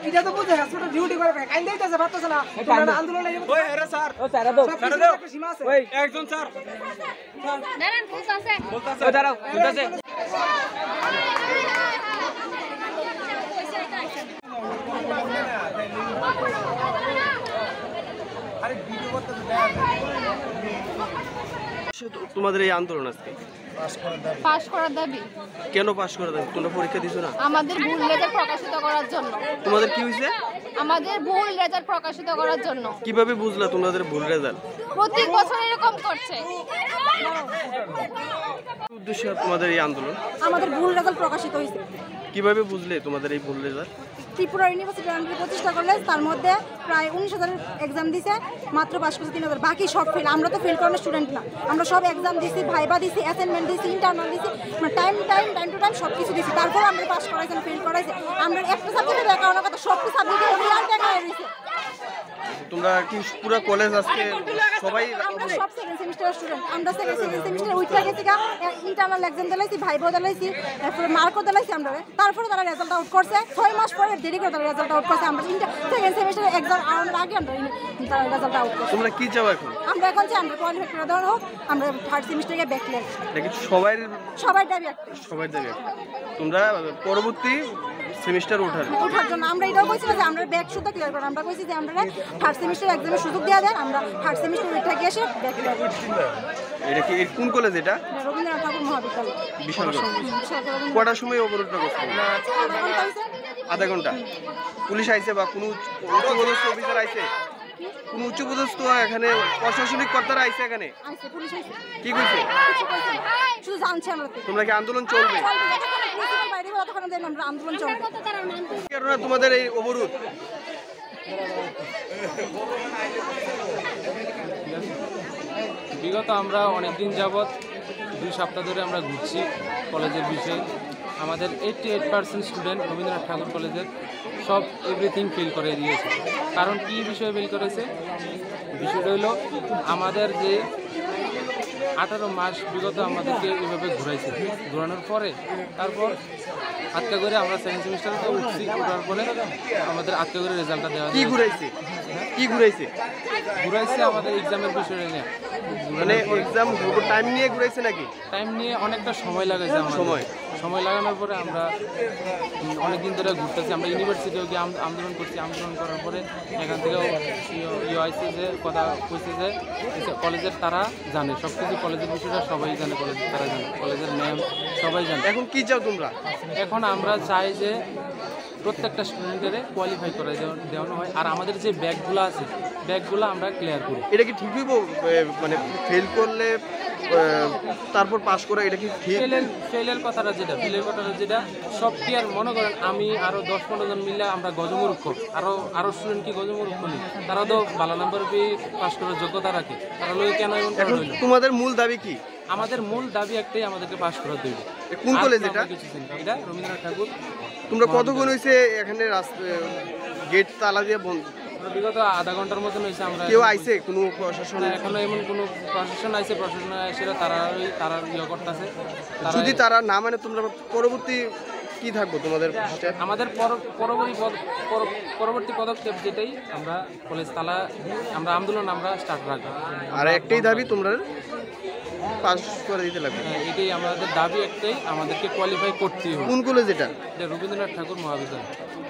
এটা তো বুঝে হসপিটাল ডিউটি করে কাইন দিতেছে পারতেছ না তোমরা আন্দোলনে ওই আরে স্যার ও স্যার দাও ওই একজন স্যার দাঁড়ান পুলিশ আছে বলতাছে ও দাঁড়াও বলতাছে আরে ভিডিও করতে তোমাদের এই আন্দোলন আজকে পাস করার দাবি। কেন পাস করার দাবি? তোমরা পরীক্ষা দিছো না? আমাদের ভুল রেজাল্ট প্রকাশিত করার জন্য। তোমাদের কি হইছে? আমাদের ভুল রেজাল্ট প্রকাশিত করার জন্য। কিভাবে বুঝলা তোমাদের ভুল রেজাল্ট? প্রতি বছর এরকম করছে। উদ্দেশ্য তোমাদের এই আন্দোলন? আমাদের ভুল রেজাল্ট প্রকাশিত হয়েছে। কিভাবে বুঝলে তোমাদের এই ভুল রেজাল্ট? ত্রিপুরা ইউনিভার্সিটি আন্ডারে প্রতিষ্ঠা করলে তার মধ্যে প্রায় 19,000 এক্সাম দিছে, মাত্র পাস করছে 3,000, বাকি সব ফেল। আমরা তো ফেল করার স্টুডেন্ট না, আমরা সব এক্সাম দিছি, ভাইবা দিছি, অ্যাসাইনমেন্ট দিছি, ইন্টারনাল দিছি, মানে টাইম টু টাইম সব কিছু দিছি, তারপর আমরা পাস করাইছেন, ফেল করাইছে। আমরা একটা সাবজেক্টে দেখা হলো কথা, সব সাবজেক্টে রিয়াল দেখা হয়েছে। তোমরা কি পুরো কলেজ আজকে সবাই? আমরা সব সেকেন্ড সেমিস্টার স্টুডেন্ট, আমরা সেকেন্ড সেমিস্টার উইথা গেছি, ইন্টারনাল এক্সাম দিলাইছি, ভাইবা দিলাইছি, তারপরে মার্কও দিলাইছি আমরা। তারপরে তারা রেজাল্ট আউট করছে 6 মাস পরে, দেরি করে তারা রেজাল্ট আউট করছে। আমরা সেকেন্ড সেমিস্টার এক্সাম আগে আমরা তারা রেজাল্ট আউট করছে। তোমরা কি চাও এখন? আমরা এখন চাই আমরা কোয়ালিফাই করে দেওয়া হোক, আমরা থার্ড সেমিস্টারে ব্যাকলেট। দেখি সবাই দাবি একটা, সবাই দাবি তোমরা পরবর্তী সেমিস্টার ওঠার জন্য আমরা এটাও কইছি যে আমরা ব্যাক শুধু ক্লিয়ার করব। আমরা কইছি যে আমরা থার্ড সেমিস্টার এক্সামের সুযোগ দেওয়া দেন, আমরা থার্ড সেমিস্টার উঠে গিয়ে এসে ব্যাকলেট। এটা কি কোন কলেজ? এটা রবীন্দ্রনাথ ঠাকুর মহাবিদ্যালয়। বিশালগড়। কটার সময় অবরোধটা করছো? আধা ঘন্টা। পুলিশ আইছে বা কোনো উচ্চপদস্থ অফিসার আইছে? কোন উচ্চপদস্থ এখানে প্রশাসনিক কর্তারা আইছে এখানে? আইছে, পুলিশ আইছে। কি কইছে? শুধু জানছি আমরা। তোমরা কি আন্দোলন চলবে? বাইরে বলা তখন দেন আমরা আন্দোলন চলবে। কেন তোমাদের এই অবরোধ? বিগত আমরা অনেকদিন যাবৎ 2 সপ্তাহ ধরে আমরা ঘুরছি কলেজের বিষয়ে। আমাদের 88% স্টুডেন্ট রবীন্দ্রনাথ ঠাকুর কলেজের সব এভরিথিং ফেল করে দিয়েছে। কারণ কি বিষয়ে ফেল করেছে? বিষয়টা হলো আমাদের যে 18 মাস বিগত আমাদেরকে এইভাবে ঘুরাইছে, ঘোরানোর পরে তারপর আটকা করে আমরা সেকেন্ড সেমিস্টারে উঠছি, ওঠার পরে আমাদের আটকা করে রেজাল্টটা দেওয়া। কি ঘুরাইছে? কি ঘুরাইছে? ঘুরাইছে আমাদের এক্সামের বিষয়ে নিয়ে। মানে এক্সাম টাইম নিয়ে ঘুরাইছে নাকি? টাইম নিয়ে অনেকটা সময় লাগাইছে। সময় লাগানোর পরে আমরা অনেকদিন ধরে ঘুরতেছি। আমরা ইউনিভার্সিটিও গিয়ে আন্দোলন করছি। আন্দোলন করার পরে এখান থেকে আইসি যে কথা কইছে যে কলেজের তারা জানে সব কিছু, কলেজের বিষয়টা সবাই জানে, কলেজের তারা জানে, কলেজের ম্যাম সবাই জানে। এখন কি চাও তোমরা? এখন আমরা চাই যে প্রত্যেকটা স্টুডেন্টের কোয়ালিফাই করে দেওয়ানো হয়, আর আমাদের যে ব্যাগগুলো আছে ব্যাগগুলো আমরা ক্লিয়ার করি। এটা কি ঠিক হইব? মানে ফেল করলে তারপর পাস করা, এটা কি ঠিক? ফেলের কথাটা যেটা সব ক্লিয়ার। মনে করেন আমি আরও 10-15 জন মিলে আমরা গজমূর্খ, আরও স্টুডেন্ট কি গজমূর্খ নেই, তারা তো ভালো নাম্বার পেয়ে পাস করার যোগ্যতা রাখে, তারা লোক কেন এমন করা হইল? তোমাদের মূল দাবি কি? আমাদের মূল দাবি একটাই, আমাদেরকে পাস করা দেবে। কোন কলেজ এটা? এটা রবীন্দ্রনাথ ঠাকুর। তোমরা কতক্ষণ হয়েছে এখানে গেট তালা দিয়ে বন্ধ? বিগত আধা ঘন্টার মতন হয়েছে। আমরা কেউ আইছে? কোনো প্রশাসন? এখনো এমন কোনো প্রশাসন আইছে? প্রশাসন এসে তারা করতেছে। যদি তারা না মানে তোমরা পরবর্তী কি থাকবো তোমাদের? আমাদের পরবর্তী পদক্ষেপ যেটাই, আমরা কলেজ তালা, আমরা আন্দোলন আমরা স্টার্ট রাখবো। আর একটাই দাবি তোমরা? পাস করে দিতে লাগবে। হ্যাঁ, এটাই আমাদের দাবি একটাই, আমাদেরকে কোয়ালিফাই করতেই হবে। কোন কলেজ এটা? এটা রবীন্দ্রনাথ ঠাকুর মহাবিদ্যালয়।